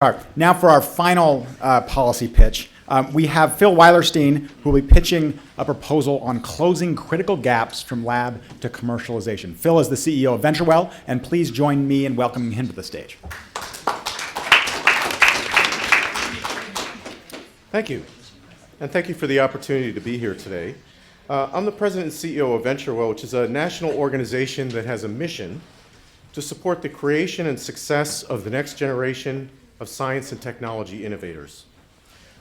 All right, now for our final policy pitch. We have Phil Weilerstein, who will be pitching a proposal on closing critical gaps from lab to commercialization. Phil is the CEO of VentureWell, and please join me in welcoming him to the stage. Thank you, and thank you for the opportunity to be here today. I'm the president and CEO of VentureWell, which is a national organization that has a mission to support the creation and success of the next generation of science and technology innovators.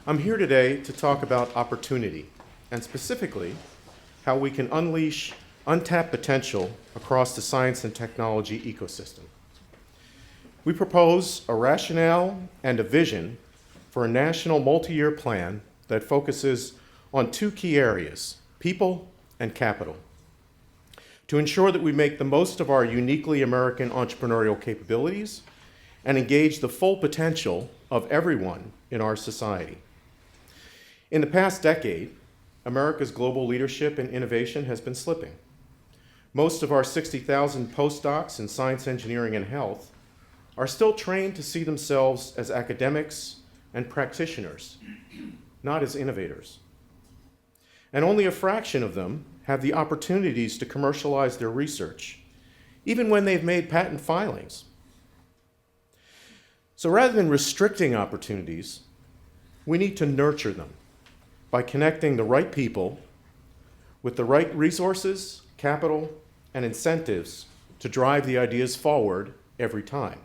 I'm here today to talk about opportunity, and specifically, how we can unleash untapped potential across the science and technology ecosystem. We propose a rationale and a vision for a national multi-year plan that focuses on two key areas, people and capital, to ensure that we make the most of our uniquely American entrepreneurial capabilities and engage the full potential of everyone in our society. In the past decade, America's global leadership in innovation has been slipping. Most of our 60,000 postdocs in science, engineering, and health are still trained to see themselves as academics and practitioners, not as innovators. And only a fraction of them have the opportunities to commercialize their research, even when they've made patent filings. So rather than restricting opportunities, we need to nurture them by connecting the right people with the right resources, capital, and incentives to drive the ideas forward every time.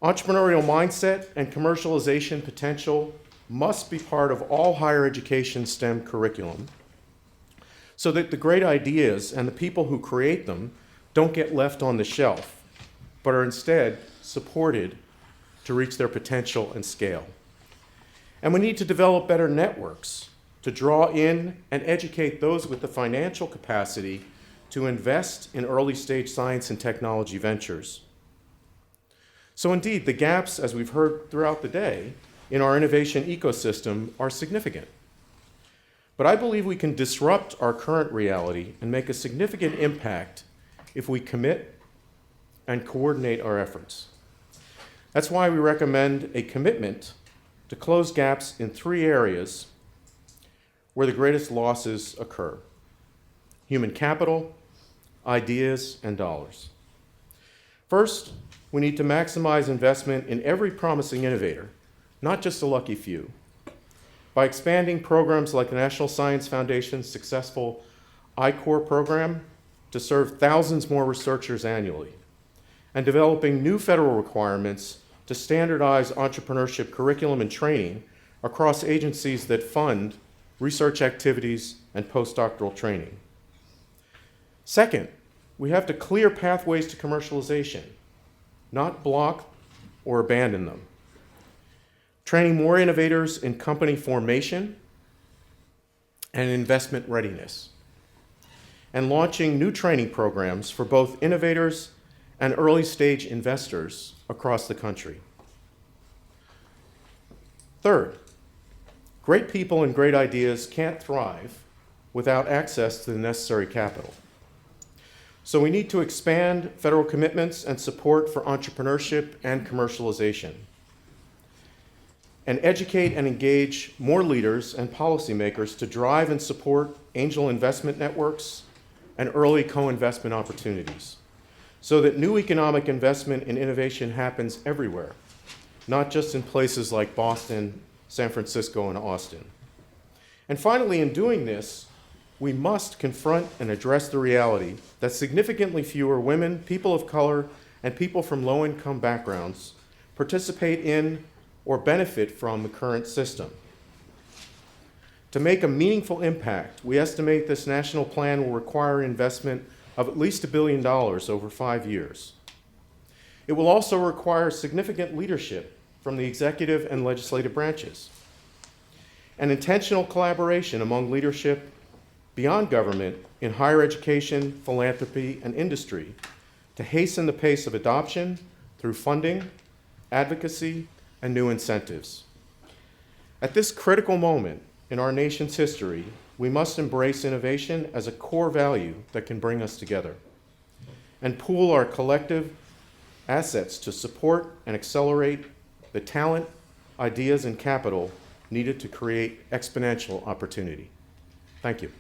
Entrepreneurial mindset and commercialization potential must be part of all higher education STEM curriculum so that the great ideas and the people who create them don't get left on the shelf, but are instead supported to reach their potential and scale. And we need to develop better networks to draw in and educate those with the financial capacity to invest in early stage science and technology ventures. So indeed, the gaps, as we've heard throughout the day, in our innovation ecosystem are significant. But I believe we can disrupt our current reality and make a significant impact if we commit and coordinate our efforts. That's why we recommend a commitment to close gaps in three areas where the greatest losses occur: human capital, ideas, and dollars. First, we need to maximize investment in every promising innovator, not just a lucky few, by expanding programs like the National Science Foundation's successful I-Corps program to serve thousands more researchers annually, and developing new federal requirements to standardize entrepreneurship curriculum and training across agencies that fund research activities and postdoctoral training. Second, we have to clear pathways to commercialization, not block or abandon them. Training more innovators in company formation and investment readiness, and launching new training programs for both innovators and early stage investors across the country. Third, great people and great ideas can't thrive without access to the necessary capital. So we need to expand federal commitments and support for entrepreneurship and commercialization, and educate and engage more leaders and policymakers to drive and support angel investment networks and early co-investment opportunities, so that new economic investment in innovation happens everywhere, not just in places like Boston, San Francisco, and Austin. And finally, in doing this, we must confront and address the reality that significantly fewer women, people of color, and people from low-income backgrounds participate in or benefit from the current system. To make a meaningful impact, we estimate this national plan will require investment of at least $1 billion over 5 years. It will also require significant leadership from the executive and legislative branches, and intentional collaboration among leadership beyond government in higher education, philanthropy, and industry to hasten the pace of adoption through funding, advocacy, and new incentives. At this critical moment in our nation's history, we must embrace innovation as a core value that can bring us together and pool our collective assets to support and accelerate the talent, ideas, and capital needed to create exponential opportunity. Thank you.